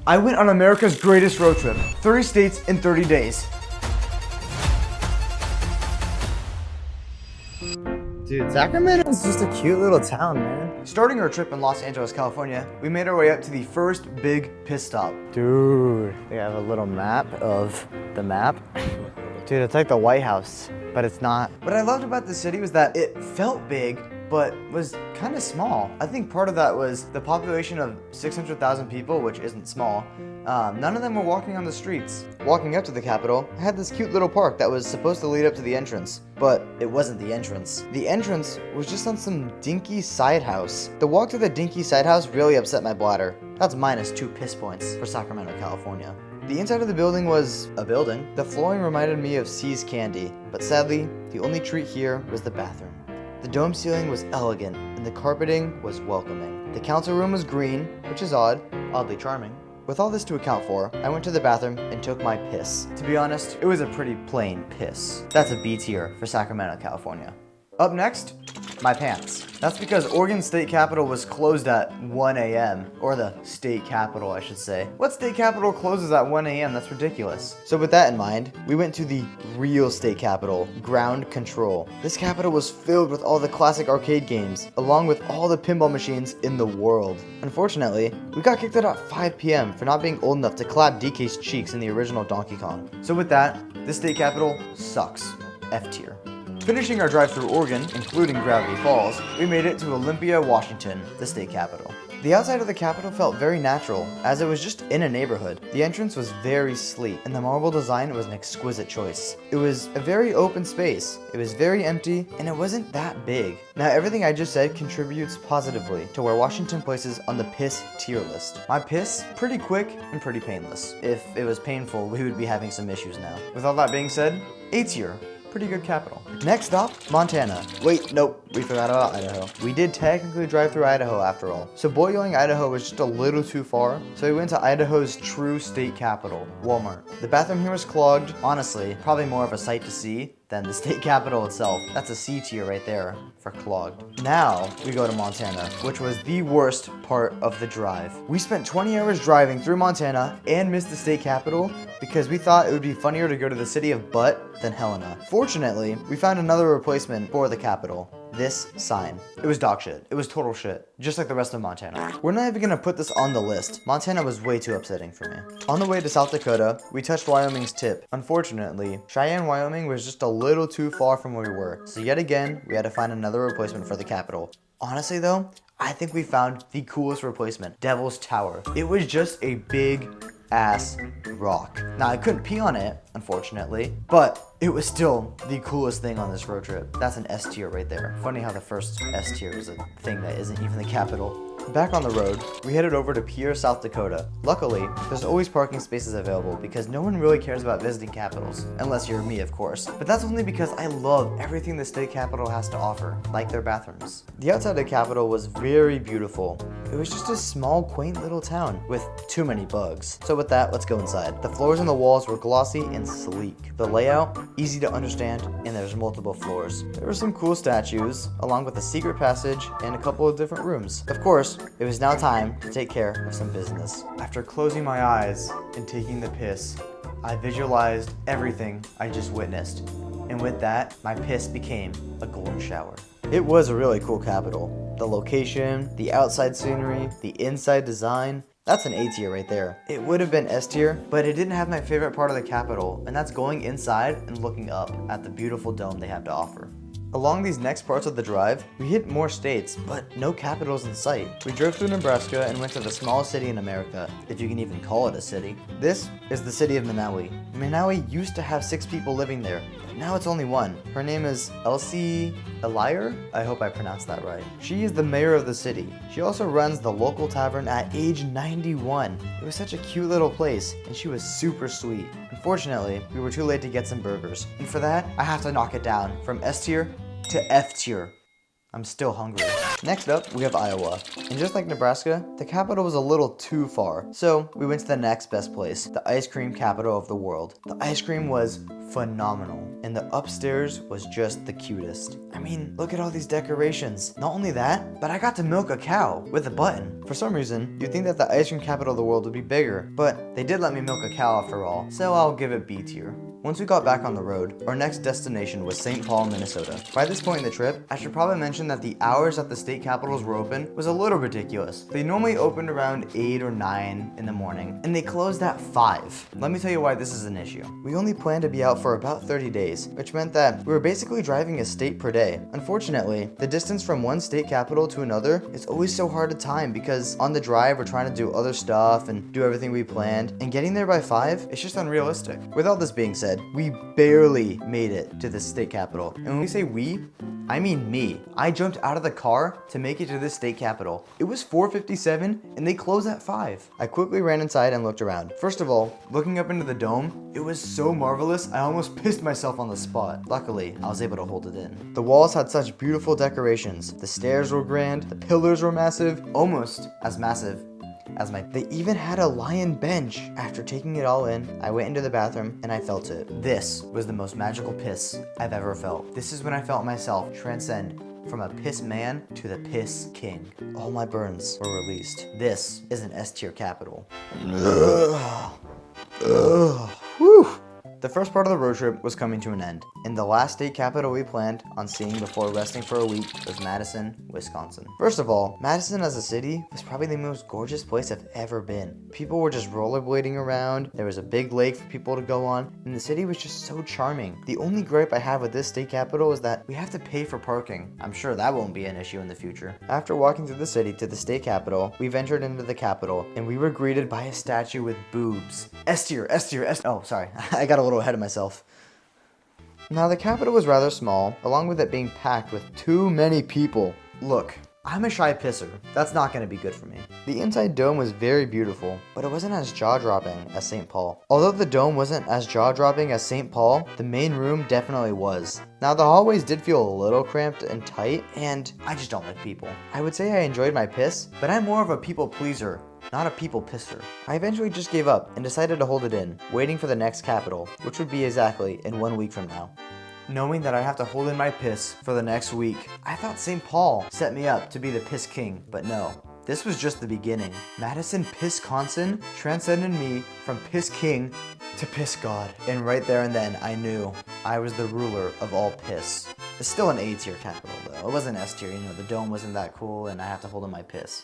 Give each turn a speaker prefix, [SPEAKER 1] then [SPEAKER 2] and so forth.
[SPEAKER 1] I went on America's greatest road trip, 30 states in 30 days.
[SPEAKER 2] Dude, Sacramento is just a cute little town, man.
[SPEAKER 1] Starting our trip in Los Angeles, California, we made our way up to the first big piss stop.
[SPEAKER 2] Dude, they have a little map of the map. Dude, it's like the White House, but it's not.
[SPEAKER 1] What I loved about the city was that it felt big, but was kind of small. I think part of that was the population of 600,000 people, which isn't small. None of them were walking on the streets. Walking up to the Capitol, I had this cute little park that was supposed to lead up to the entrance, but it wasn't the entrance. The entrance was just on some dinky side house. The walk to the dinky side house really upset my bladder. That's -2 piss points for Sacramento, California. The inside of the building was a building. The flooring reminded me of See's Candy, but sadly, the only treat here was the bathroom. The dome ceiling was elegant, and the carpeting was welcoming. The council room was green, which is oddly charming. With all this to account for, I went to the bathroom and took my piss. To be honest, it was a pretty plain piss. That's a B tier for Sacramento, California. Up next, my pants. That's because Oregon State Capitol was closed at 1 a.m. Or the state capitol, I should say. What state capitol closes at 1 a.m.? That's ridiculous. So with that in mind, we went to the real state capitol, Ground Control. This capitol was filled with all the classic arcade games, along with all the pinball machines in the world. Unfortunately, we got kicked out at 5 p.m. for not being old enough to clap DK's cheeks in the original Donkey Kong. So with that, this state capitol sucks. F tier. Finishing our drive through Oregon, including Gravity Falls, we made it to Olympia, Washington, the state capital. The outside of the Capitol felt very natural, as it was just in a neighborhood. The entrance was very sleek, and the marble design was an exquisite choice. It was a very open space, it was very empty, and it wasn't that big. Now everything I just said contributes positively to where Washington places on the piss tier list. My piss, pretty quick and pretty painless. If it was painful, we would be having some issues now. With all that being said, A tier. Pretty good capital. Next stop, Montana. Wait, nope, we forgot about Idaho. We did technically drive through Idaho after all. So boiling Idaho was just a little too far, so we went to Idaho's true state capital, Walmart. The bathroom here was clogged. Honestly, probably more of a sight to see than the state capital itself. That's a C tier right there for clogged. Now we go to Montana, which was the worst part of the drive. We spent 20 hours driving through Montana and missed the state capital because we thought it would be funnier to go to the city of Butt than Helena. Fortunately, we found another replacement for the capital. This sign. It was dog shit. It was total shit. Just like the rest of Montana. We're not even gonna put this on the list. Montana was way too upsetting for me. On the way to South Dakota, we touched Wyoming's tip. Unfortunately, Cheyenne, Wyoming was just a little too far from where we were. So yet again, we had to find another replacement for the capital. Honestly though, I think we found the coolest replacement. Devil's Tower. It was just a big ass rock. Now I couldn't pee on it, unfortunately, but it was still the coolest thing on this road trip. That's an S tier right there. Funny how the first S tier is a thing that isn't even the capital. Back on the road, we headed over to Pierre, South Dakota. Luckily, there's always parking spaces available because no one really cares about visiting capitals, unless you're me, of course. But that's only because I love everything the state capital has to offer, like their bathrooms. The outside of the capital was very beautiful. It was just a small, quaint little town with too many bugs. So with that, let's go inside. The floors and the walls were glossy and sleek. The layout, easy to understand, and there's multiple floors. There were some cool statues, along with a secret passage and a couple of different rooms. Of course, it was now time to take care of some business. After closing my eyes and taking the piss, I visualized everything I just witnessed. And with that, my piss became a golden shower. It was a really cool capital. The location, the outside scenery, the inside design, that's an A tier right there. It would have been S tier, but it didn't have my favorite part of the Capitol, and that's going inside and looking up at the beautiful dome they have to offer. Along these next parts of the drive, we hit more states, but no capitals in sight. We drove through Nebraska and went to the smallest city in America, if you can even call it a city. This is the city of Manawi. Manawi used to have 6 people living there, but now it's only 1. Her name is Elsie Eliar? I hope I pronounced that right. She is the mayor of the city. She also runs the local tavern at age 91. It was such a cute little place, and she was super sweet. Unfortunately, we were too late to get some burgers, and for that, I have to knock it down from S tier to F tier. I'm still hungry. Next up, we have Iowa. And just like Nebraska, the capital was a little too far. So we went to the next best place, the ice cream capital of the world. The ice cream was phenomenal, and the upstairs was just the cutest. I mean, look at all these decorations. Not only that, but I got to milk a cow with a button. For some reason, you'd think that the ice cream capital of the world would be bigger, but they did let me milk a cow after all, so I'll give it B tier. Once we got back on the road, our next destination was St. Paul, Minnesota. By this point in the trip, I should probably mention that the hours that the state capitals were open was a little ridiculous. They normally opened around 8 or 9 in the morning, and they closed at 5. Let me tell you why this is an issue. We only planned to be out for about 30 days, which meant that we were basically driving a state per day. Unfortunately, the distance from one state capital to another is always so hard to time because on the drive we're trying to do other stuff and do everything we planned, and getting there by 5 is just unrealistic. With all this being said, we barely made it to the state capital. And when we say we, I mean me. I jumped out of the car to make it to the state capital. It was 4:57 and they closed at 5. I quickly ran inside and looked around. First of all, looking up into the dome, it was so marvelous I almost pissed myself on the spot. Luckily, I was able to hold it in. The walls had such beautiful decorations. The stairs were grand, the pillars were massive, almost as massive as they even had a lion bench. After taking it all in, I went into the bathroom and I felt it. This was the most magical piss I've ever felt. This is when I felt myself transcend from a piss man to the piss king. All my burns were released. This is an S tier capital. Whew. The first part of the road trip was coming to an end, and the last state capital we planned on seeing before resting for a week was Madison, Wisconsin. First of all, Madison as a city was probably the most gorgeous place I've ever been. People were just rollerblading around, there was a big lake for people to go on, and the city was just so charming. The only gripe I have with this state capital is that we have to pay for parking. I'm sure that won't be an issue in the future. After walking through the city to the state capital, we ventured into the capital, and we were greeted by a statue with boobs. S tier, S tier, S. Oh, sorry, I got a little ahead of myself. Now the capital was rather small, along with it being packed with too many people. Look, I'm a shy pisser. That's not going to be good for me. The inside dome was very beautiful, but it wasn't as jaw-dropping as St. Paul. Although the dome wasn't as jaw-dropping as St. Paul, the main room definitely was. Now the hallways did feel a little cramped and tight, and I just don't like people. I would say I enjoyed my piss, but I'm more of a people pleaser, not a people pisser. I eventually just gave up and decided to hold it in, waiting for the next capital, which would be exactly in 1 week from now. Knowing that I have to hold in my piss for the next week, I thought St. Paul set me up to be the piss king, but no. This was just the beginning. Madison, Wisconsin transcended me from piss king to piss god. And right there and then, I knew I was the ruler of all piss. It's still an A tier capital though. It wasn't S tier, the dome wasn't that cool and I have to hold in my piss.